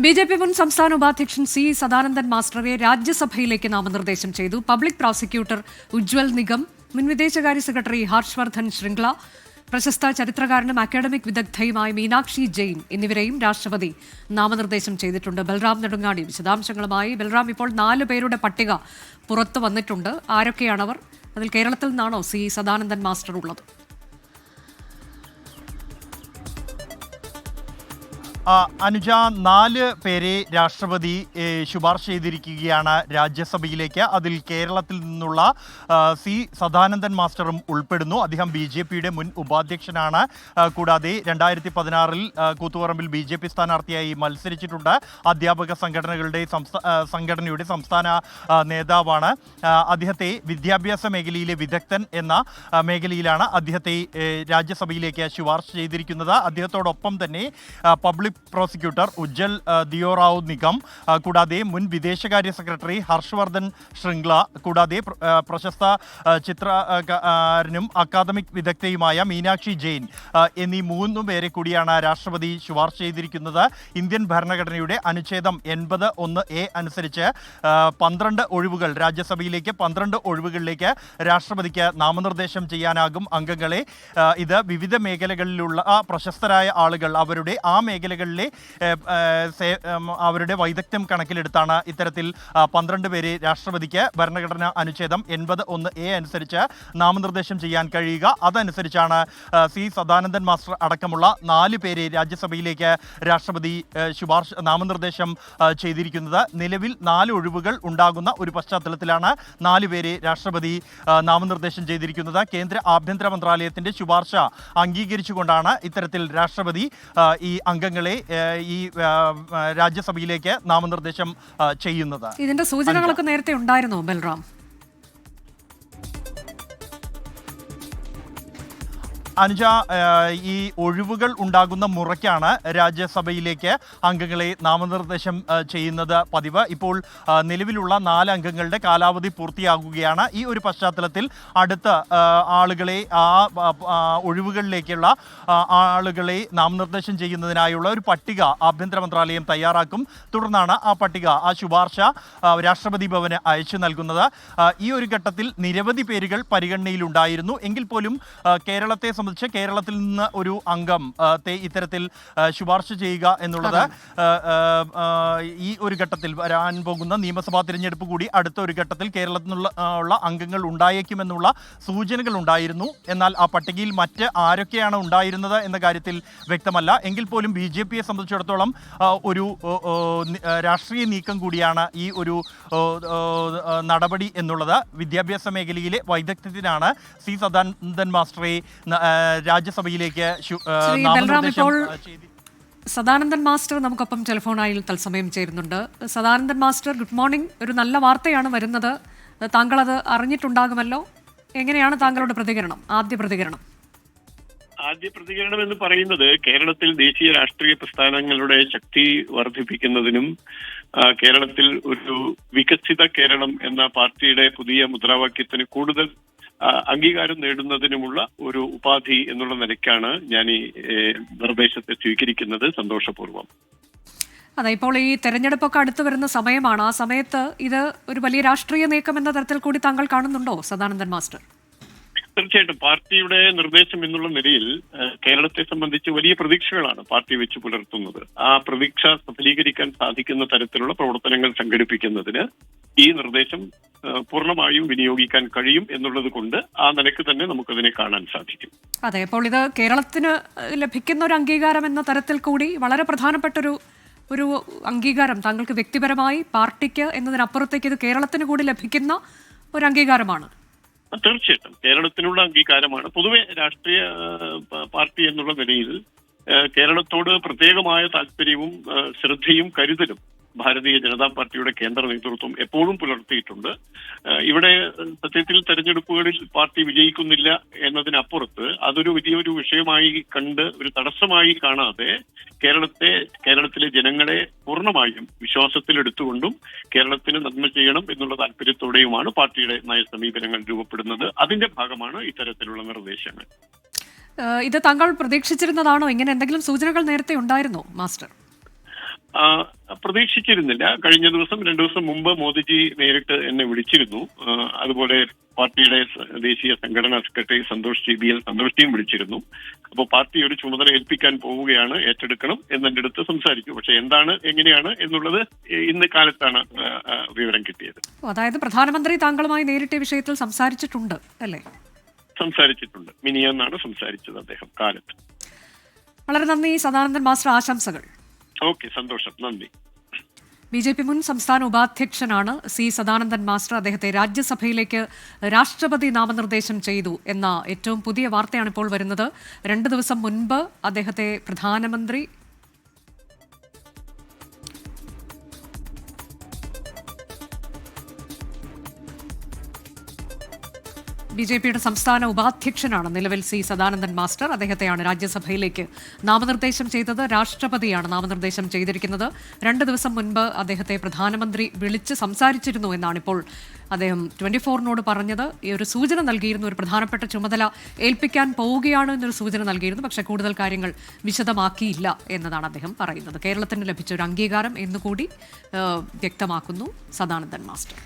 BJP മുൻ സംസ്ഥാന ഉപാധ്യക്ഷൻ സി സദാനന്ദൻ മാസ്റ്ററെ രാജ്യസഭയിലേക്ക് നാമനിർദ്ദേശം ചെയ്തു. പബ്ലിക് പ്രോസിക്യൂട്ടർ ഉജ്വൽ നിഗം, മുൻ വിദേശകാര്യ സെക്രട്ടറി ഹർഷവർദ്ധൻ ശൃംഗ്ല, പ്രശസ്ത ചരിത്രകാരനും അക്കാഡമിക് വിദഗ്ധയുമായ മീനാക്ഷി ജെയിൻ എന്നിവരെയും രാഷ്ട്രപതി നാമനിർദ്ദേശം ചെയ്തിട്ടുണ്ട്. ബൽറാം നെടുങ്ങാടി വിശദാംശങ്ങളുമായി. ബൽറാം, ഇപ്പോൾ 4 പേരുടെ പട്ടിക പുറത്തു വന്നിട്ടുണ്ട്. ആരൊക്കെയാണവർ? അതിൽ കേരളത്തിൽ നിന്നാണോ സി സദാനന്ദൻ മാസ്റ്റർ ഉള്ളത്? അനുജ, 4 പേരെ രാഷ്ട്രപതി ശുപാർശ ചെയ്തിരിക്കുകയാണ് രാജ്യസഭയിലേക്ക്. അതിൽ കേരളത്തിൽ നിന്നുള്ള സി സദാനന്ദൻ മാസ്റ്ററും ഉൾപ്പെടുന്നു. അദ്ദേഹം ബി.ജെ.പിയുടെ മുൻ ഉപാധ്യക്ഷനാണ്. കൂടാതെ 2016-ൽ കൂത്തുപറമ്പിൽ ബി.ജെ.പി സ്ഥാനാർത്ഥിയായി മത്സരിച്ചിട്ടുണ്ട്. അധ്യാപക സംഘടനയുടെ സംസ്ഥാന നേതാവാണ്. അദ്ദേഹത്തെ വിദ്യാഭ്യാസ മേഖലയിലെ വിദഗ്ധൻ എന്ന മേഖലയിലാണ് അദ്ദേഹത്തെ രാജ്യസഭയിലേക്ക് ശുപാർശ ചെയ്തിരിക്കുന്നത്. അദ്ദേഹത്തോടൊപ്പം തന്നെ പബ്ലിക് പ്രോസിക്യൂട്ടർ ഉജ്ജൽ ദിയോറാവു നിഗം, കൂടാതെ മുൻ വിദേശകാര്യ സെക്രട്ടറി ഹർഷവർദ്ധൻ ശൃംഗ്ല, കൂടാതെ പ്രശസ്ത ചിത്രകാരനും അക്കാദമിക് വിദഗ്ധയുമായ മീനാക്ഷി ജെയിൻ എന്നീ 3 പേരെ കൂടിയാണ് രാഷ്ട്രപതി ശുപാർശ ചെയ്തിരിക്കുന്നത്. ഇന്ത്യൻ ഭരണഘടനയുടെ അനുച്ഛേദം 80(1)(a) അനുസരിച്ച് 12 ഒഴിവുകൾ, രാജ്യസഭയിലേക്ക് 12 ഒഴിവുകളിലേക്ക് രാഷ്ട്രപതിക്ക് നാമനിർദ്ദേശം ചെയ്യാനാകും അംഗങ്ങളെ. ഇത് വിവിധ മേഖലകളിലുള്ള പ്രശസ്തരായ ആളുകൾ അവരുടെ ആ മേഖലകളിലെ അവരുടെ വൈദഗ്ധ്യം കണക്കിലെടുത്താണ് ഇത്തരത്തിൽ 12 പേരെ രാഷ്ട്രപതിക്ക് ഭരണഘടനാ അനുച്ഛേദം 80(1)(a) അനുസരിച്ച് നാമനിർദ്ദേശം ചെയ്യാൻ കഴിയുക. അതനുസരിച്ചാണ് സി സദാനന്ദൻ മാസ്റ്റർ അടക്കമുള്ള 4 പേരെ രാജ്യസഭയിലേക്ക് രാഷ്ട്രപതി നാമനിർദ്ദേശം ചെയ്തിരിക്കുന്നത്. നിലവിൽ 4 ഒഴിവുകൾ ഉണ്ടാകുന്ന ഒരു പശ്ചാത്തലത്തിലാണ് 4 പേരെ രാഷ്ട്രപതി നാമനിർദ്ദേശം ചെയ്തിരിക്കുന്നത്. കേന്ദ്ര ആഭ്യന്തര മന്ത്രാലയത്തിന്റെ ശുപാർശ അംഗീകരിച്ചുകൊണ്ടാണ് ഇത്തരത്തിൽ രാഷ്ട്രപതി ഈ അംഗങ്ങളെ ഈ രാജ്യസഭയിലേക്ക് നാമനിർദ്ദേശം ചെയ്യുന്നത്. ഇതിന്റെ സൂചനകളൊക്കെ നേരത്തെ ഉണ്ടായിരുന്നോ ബൽറാം? അനുജ, ഈ ഒഴിവുകൾ ഉണ്ടാകുന്ന മുറയ്ക്കാണ് രാജ്യസഭയിലേക്ക് അംഗങ്ങളെ നാമനിർദ്ദേശം ചെയ്യുന്നത് പതിവ്. ഇപ്പോൾ നിലവിലുള്ള 4 അംഗങ്ങളുടെ കാലാവധി പൂർത്തിയാകുകയാണ്. ഈ ഒരു പശ്ചാത്തലത്തിൽ അടുത്ത ആളുകളെ ഒഴിവുകളിലേക്കുള്ള ആളുകളെ നാമനിർദ്ദേശം ചെയ്യുന്നതിനായുള്ള ഒരു പട്ടിക ആഭ്യന്തര മന്ത്രാലയം തയ്യാറാക്കും. തുടർന്നാണ് ആ ശുപാർശ രാഷ്ട്രപതി ഭവന് അയച്ചു നൽകുന്നത്. ഈ ഒരു ഘട്ടത്തിൽ നിരവധി പേരുകൾ പരിഗണനയിലുണ്ടായിരുന്നു. എങ്കിൽ പോലും കേരളത്തെ സംബന്ധിച്ച് കേരളത്തിൽ നിന്ന് ഒരു അംഗം ഇത്തരത്തിൽ ശുപാർശ ചെയ്യുക എന്നുള്ളത് ഈ ഒരു ഘട്ടത്തിൽ വരാൻ പോകുന്ന നിയമസഭാ തിരഞ്ഞെടുപ്പ് കൂടി അടുത്ത ഒരു ഘട്ടത്തിൽ കേരളത്തിൽ നിന്നുള്ള അംഗങ്ങൾ ഉണ്ടായേക്കുമെന്നുള്ള സൂചനകൾ ഉണ്ടായിരുന്നു. എന്നാൽ ആ പട്ടികയിൽ മറ്റ് ആരൊക്കെയാണ് ഉണ്ടായിരുന്നത് എന്ന കാര്യത്തിൽ വ്യക്തമല്ല. എങ്കിൽ പോലും ബി.ജെ.പിയെ സംബന്ധിച്ചിടത്തോളം ഒരു രാഷ്ട്രീയ നീക്കം കൂടിയാണ് ഈ ഒരു നടപടി എന്നുള്ളത്. വിദ്യാഭ്യാസ മേഖലയിലെ വൈദഗ്ധ്യത്തിനാണ് സി സദാനന്ദൻ മാസ്റ്ററെ രാജ്യസഭയിലേക്ക് സദാനന്ദൻ മാസ്റ്റർ നമുക്കൊപ്പം ടെലിഫോണായി തത്സമയം ചേരുന്നുണ്ട്. Sadanandan master, good morning. ഒരു നല്ല വാർത്തയാണ് വരുന്നത്. താങ്കൾ അത് അറിഞ്ഞിട്ടുണ്ടാകുമല്ലോ. എങ്ങനെയാണ് താങ്കളുടെ പ്രതികരണം, ആദ്യ പ്രതികരണം എന്ന് പറയുന്നത്, കേരളത്തിൽ ദേശീയ രാഷ്ട്രീയ പ്രസ്ഥാനങ്ങളുടെ ശക്തി വർദ്ധിപ്പിക്കുന്നതിനും കേരളത്തിൽ ഒരു വികസിത കേരളം എന്ന പാർട്ടിയുടെ പുതിയ മുദ്രാവാക്യത്തിന് കൂടുതൽ അംഗീകാരം നേടുന്നതിനുമുള്ള ഒരു ഉപാധി എന്നുള്ള നിലയ്ക്കാണ് ഞാൻ ഈ നിർദ്ദേശത്തെ സ്വീകരിക്കുന്നത്. സന്തോഷപൂർവ്വം. അതെ, ഇപ്പോൾ ഈ തെരഞ്ഞെടുപ്പൊക്കെ അടുത്തു വരുന്ന സമയമാണ്. ആ സമയത്ത് ഇത് ഒരു വലിയ രാഷ്ട്രീയ നീക്കം എന്ന തരത്തിൽ കൂടി താങ്കൾ കാണുന്നുണ്ടോ സദാനന്ദൻ മാസ്റ്റർ? തീർച്ചയായിട്ടും പാർട്ടിയുടെ നിർദ്ദേശം എന്നുള്ള നിലയിൽ കേരളത്തെ സംബന്ധിച്ച് വലിയ പ്രതീക്ഷകളാണ് പാർട്ടി വെച്ച് പുലർത്തുന്നത്. ആ പ്രതീക്ഷ സഫലീകരിക്കാൻ സാധിക്കുന്ന തരത്തിലുള്ള പ്രവർത്തനങ്ങൾ സംഘടിപ്പിക്കുന്നതിന് ഈ നിർദ്ദേശം പൂർണ്ണമായും വിനിയോഗിക്കാൻ കഴിയും എന്നുള്ളത് കൊണ്ട് ആ നിലയ്ക്ക് തന്നെ നമുക്കതിനെ കാണാൻ സാധിക്കും. അതെ, അപ്പോൾ ഇത് കേരളത്തിന് ലഭിക്കുന്ന ഒരു അംഗീകാരം എന്ന തരത്തിൽ കൂടി വളരെ പ്രധാനപ്പെട്ടൊരു അംഗീകാരം താങ്കൾക്ക് വ്യക്തിപരമായി, പാർട്ടിക്ക് എന്നതിനപ്പുറത്തേക്ക് ഇത് കേരളത്തിന് കൂടി ലഭിക്കുന്ന ഒരു അംഗീകാരമാണ്. തീർച്ചയായിട്ടും കേരളത്തിനുള്ള അംഗീകാരമാണ്. പൊതുവെ രാഷ്ട്രീയ പാർട്ടി എന്നുള്ള നിലയിൽ കേരളത്തോട് പ്രത്യേകമായ താല്പര്യവും ശ്രദ്ധയും കരുതലും ഭാരതീയ ജനതാ പാർട്ടിയുടെ കേന്ദ്ര നേതൃത്വം എപ്പോഴും പുലർത്തിയിട്ടുണ്ട്. ഇവിടെ സത്യത്തിൽ തെരഞ്ഞെടുപ്പുകളിൽ പാർട്ടി വിജയിക്കുന്നില്ല എന്നതിനപ്പുറത്ത് അതൊരു വലിയൊരു വിഷയമായി കണ്ട് ഒരു തടസ്സമായി കാണാതെ കേരളത്തിലെ ജനങ്ങളെ പൂർണ്ണമായും വിശ്വാസത്തിലെടുത്തുകൊണ്ടും കേരളത്തിന് നന്മ ചെയ്യണം എന്നുള്ള താല്പര്യത്തോടെയുമാണ് പാർട്ടിയുടെ നയസമീപനങ്ങൾ രൂപപ്പെടുന്നത്. അതിന്റെ ഭാഗമാണ് ഇത്തരത്തിലുള്ള നിർദ്ദേശങ്ങൾ. ഇത് താങ്കൾ പ്രതീക്ഷിച്ചിരുന്നതാണോ? ഇങ്ങനെ എന്തെങ്കിലും സൂചനകൾ നേരത്തെ ഉണ്ടായിരുന്നോ മാസ്റ്റർ? പ്രതീക്ഷിച്ചിരുന്നില്ല. കഴിഞ്ഞ ദിവസം 2 ദിവസം മുമ്പ് മോദിജി നേരിട്ട് എന്നെ വിളിച്ചിരുന്നു. അതുപോലെ പാർട്ടിയുടെ ദേശീയ സംഘടനാ സെക്രട്ടറി സന്തോഷ്ജിയും വിളിച്ചിരുന്നു. അപ്പോൾ പാർട്ടി ഒരു ചുമതല ഏൽപ്പിക്കാൻ പോവുകയാണ്, ഏറ്റെടുക്കണം എന്നെ അടുത്ത് സംസാരിച്ചു. പക്ഷെ എന്താണ് എങ്ങനെയാണ് എന്നുള്ളത് ഇന്ന് കാലത്താണ് വിവരം കിട്ടിയത്. അതായത് പ്രധാനമന്ത്രി താങ്കളുമായി നേരിട്ട് വിഷയത്തിൽ സംസാരിച്ചിട്ടുണ്ട് അല്ലേ? സംസാരിച്ചിട്ടുണ്ട്. മിനിയാന്നാണ് സംസാരിച്ചത് അദ്ദേഹം കാലത്ത്. വളരെ നന്ദി സദാനന്ദൻ മാസ്റ്റർ, ആശംസകൾ. ഓക്കെ, സന്തോഷം, നന്ദി. ബി.ജെ.പി. മുൻ സംസ്ഥാന ഉപാധ്യക്ഷനാണ് സി സദാനന്ദൻ മാസ്റ്റർ. അദ്ദേഹത്തെ രാജ്യസഭയിലേക്ക് രാഷ്ട്രപതി നാമനിർദ്ദേശം ചെയ്തു എന്ന ഏറ്റവും പുതിയ വാർത്തയാണ് ഇപ്പോൾ വരുന്നത്. 2 ദിവസം മുൻപ് അദ്ദേഹത്തെ പ്രധാനമന്ത്രി ബി.ജെ.പിയുടെ സംസ്ഥാന ഉപാധ്യക്ഷനാണ് നിലവിൽ സി സദാനന്ദൻ മാസ്റ്റർ. അദ്ദേഹത്തെയാണ് രാജ്യസഭയിലേക്ക് നാമനിർദ്ദേശം ചെയ്തത്. രാഷ്ട്രപതിയാണ് നാമനിർദ്ദേശം ചെയ്തിരിക്കുന്നത്. 2 ദിവസം മുൻപ് അദ്ദേഹത്തെ പ്രധാനമന്ത്രി വിളിച്ച് സംസാരിച്ചിരുന്നു എന്നാണ് ഇപ്പോൾ അദ്ദേഹം 24നോട് പറഞ്ഞത്. ഈ ഒരു സൂചന നൽകിയിരുന്നു, ഒരു പ്രധാനപ്പെട്ട ചുമതല ഏൽപ്പിക്കാൻ പോവുകയാണ് എന്നൊരു സൂചന നൽകിയിരുന്നു. പക്ഷേ കൂടുതൽ കാര്യങ്ങൾ വിശദമാക്കിയില്ല എന്നതാണ് അദ്ദേഹം പറയുന്നത്. കേരളത്തിന് ലഭിച്ച ഒരു അംഗീകാരം എന്നുകൂടി വ്യക്തമാക്കുന്നു സദാനന്ദൻ മാസ്റ്റർ.